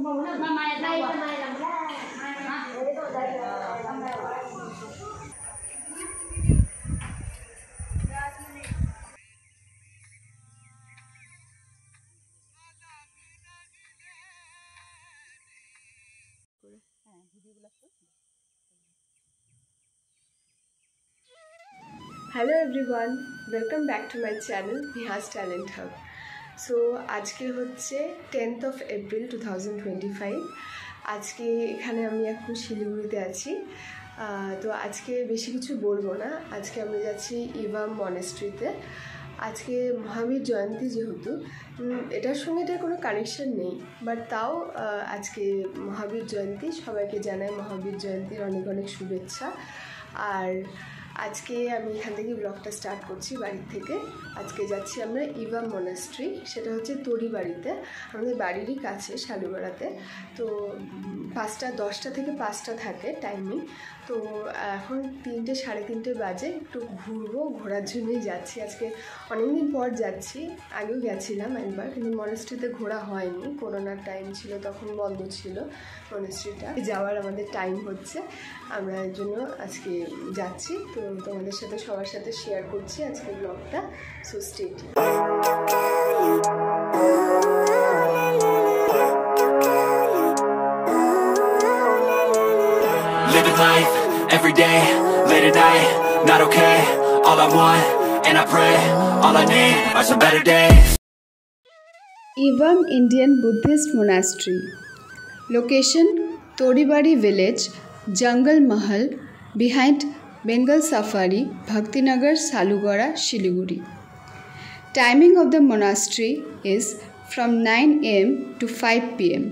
Hello everyone, welcome back to my channel Neha's Talent Hub. So আজকে হচ্ছে 10th of April 2025. আজকে এখানে আমি এখন শিলিগুড়িতে আছি। তো আজকে বেশি কিছু বলবো না। আজকে আমরা যাচ্ছি ইভাম মনেস্ট্রিতে। আজকে মহাবীর জয়ন্তী, যেহেতু এটার সঙ্গে এটার কোনো কানেকশন নেই, বাট তাও আজকে মহাবীর জয়ন্তী, সবাইকে জানাই মহাবীর জয়ন্তীর অনেক অনেক শুভেচ্ছা। আর আজকে আমি এখান থেকে ব্লগটা স্টার্ট করছি বাড়ির থেকে। আজকে যাচ্ছি আমরা ইভাম মনাস্ট্রি, সেটা হচ্ছে তড়িবাড়িতে, আমাদের বাড়িরই কাছে শালুগড়াতে। তো 10টা থেকে 5টা থাকে টাইমিং। তো এখন 3টে সাড়ে 3টে বাজে, একটু ঘোরার জন্যই যাচ্ছি। আজকে অনেকদিন পর যাচ্ছি, আগেও গেছিলাম একবার, কিন্তু মনাস্ট্রিতে ঘোরা হয়নি, করোনার টাইম ছিল, তখন বন্ধ ছিল মনাস্ট্রিটা। যাওয়ার আমাদের টাইম হচ্ছে, আমরা এর জন্য আজকে যাচ্ছি। তো তোমাদের সাথে সবার সাথে শেয়ার করছি আজকে ব্লগটা। So stay tune. Living life, every day, late at night, not okay. All I want, and I pray, all I need are some better days. Ivam Indian Buddhist Monastery. Location: Toribari Village, Jungle Mahal, behind Bengal Safari, Bhaktinagar, Salugora, Shiliguri. Timing of the monastery is from 9 AM to 5 PM.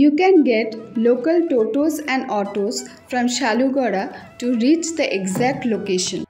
You can get local totos and autos from Shalugora to reach the exact location.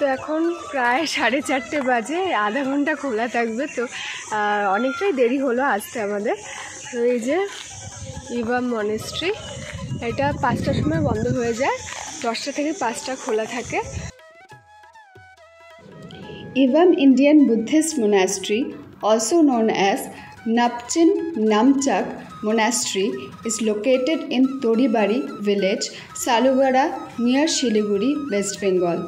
তো এখন প্রায় 4:30 বাজে, আধা ঘন্টা খোলা থাকবে। তো অনেকটাই দেরি হলো আসতে আমাদের। তো এই যে ইভাম মনেস্ট্রি, এটা 5টার সময় বন্ধ হয়ে যায়, 10টা থেকে 5টা খোলা থাকে। ইভাম Indian Buddhist monastery, also known as Napchin Namchak Monastery, is located in Toribari village, Salugora, near Shiliguri, West Bengal.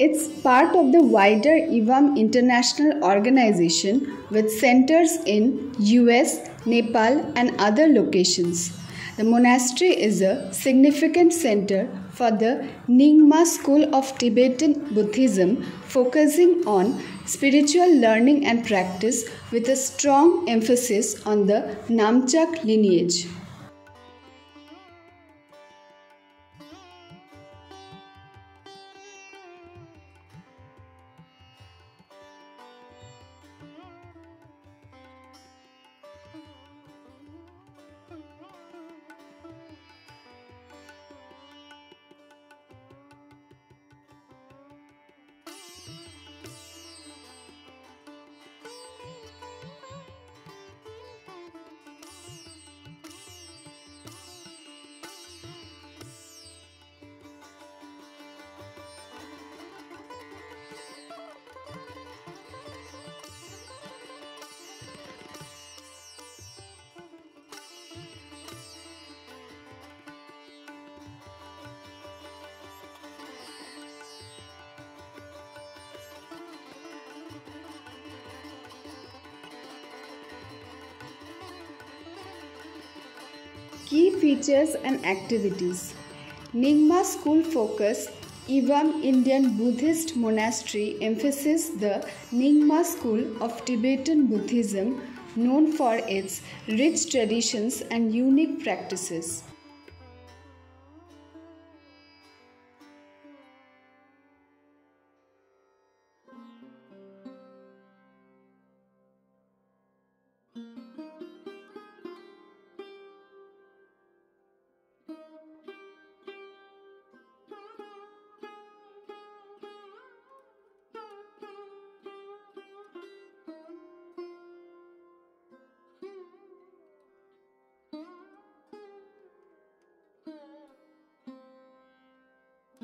It's part of the wider IVAM International Organization with centers in US, Nepal, and other locations. The monastery is a significant center for the Nyingma school of Tibetan Buddhism, focusing on spiritual learning and practice with a strong emphasis on the Namchak lineage. Key features and activities. Nyingma school focus Ivam Indian Buddhist monastery emphasizes the Nyingma school of Tibetan Buddhism, known for its rich traditions and unique practices.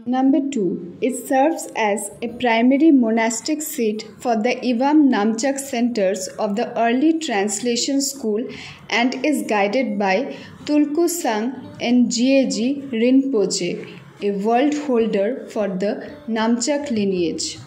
Number 2. It serves as a primary monastic seat for the Ivam Namchak centers of the early translation school and is guided by Tulku Sang Ngyeji Rinpoche, a world holder for the Namchak lineage.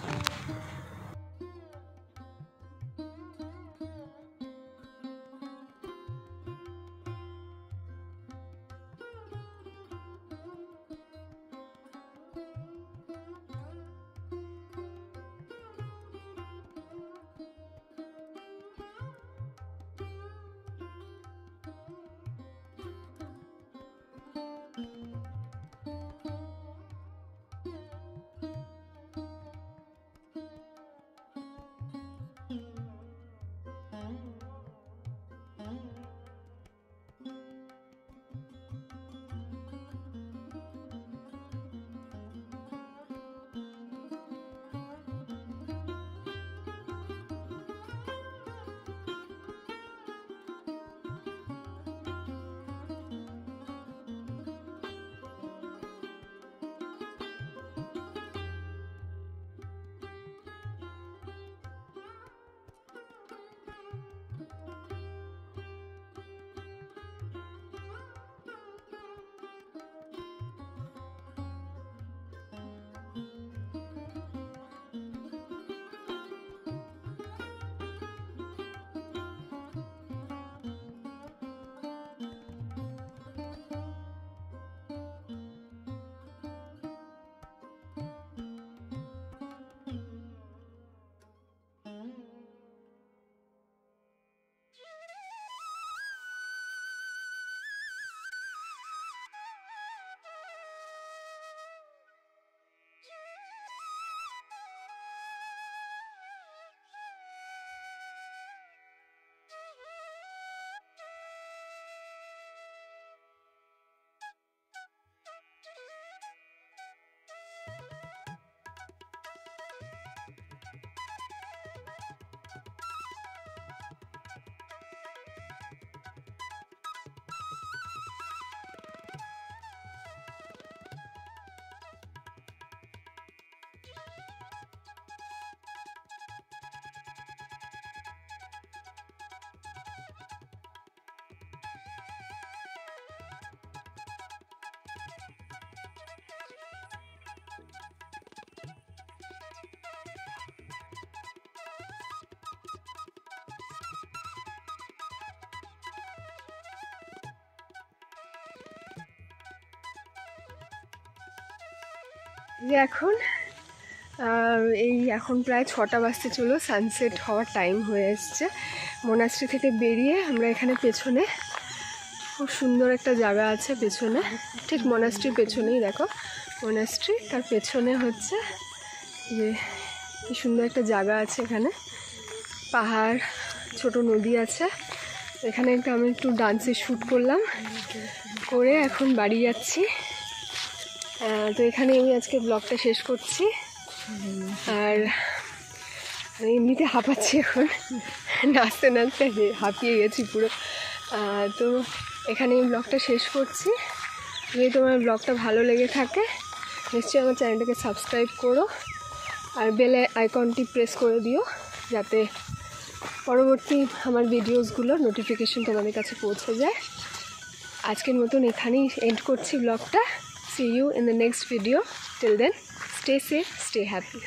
যে এখন প্রায় 6টা বাজতে চলো, sunset হওয়ার time হয়ে এসছে। Monastery থেকে বেরিয়ে আমরা এখানে পেছনে খুব সুন্দর একটা জায়গা আছে পেছনে, ঠিক মোনাস্ট্রির পেছনেই দেখো মোনাস্ট্রি, তার পেছনে হচ্ছে যে কি সুন্দর একটা জায়গা আছে, এখানে পাহাড়, ছোট নদী আছে। এখানে আমি একটু ডান্সের শ্যুট করলাম, করে এখন বাড়ি যাচ্ছি। তো এখানে আমি আজকে ব্লগটা শেষ করছি। আর আমি এমনিতে হাঁপাচ্ছি এখন, নাচতে নাচতে হাঁপিয়ে গেছি পুরো। তো এখানে এই ব্লগটা শেষ করছি। যদি তোমার ব্লগটা ভালো লেগে থাকে নিশ্চয়ই আমার চ্যানেলটাকে সাবস্ক্রাইব করো, আর বেল আইকনটি প্রেস করে দিও যাতে পরবর্তী আমার ভিডিওসগুলোর নোটিফিকেশন তোমাদের কাছে পৌঁছে যায়। আজকের মতন এখানেই এন্ড করছি ব্লগটা। See you in the next video. Till then, stay safe, stay happy.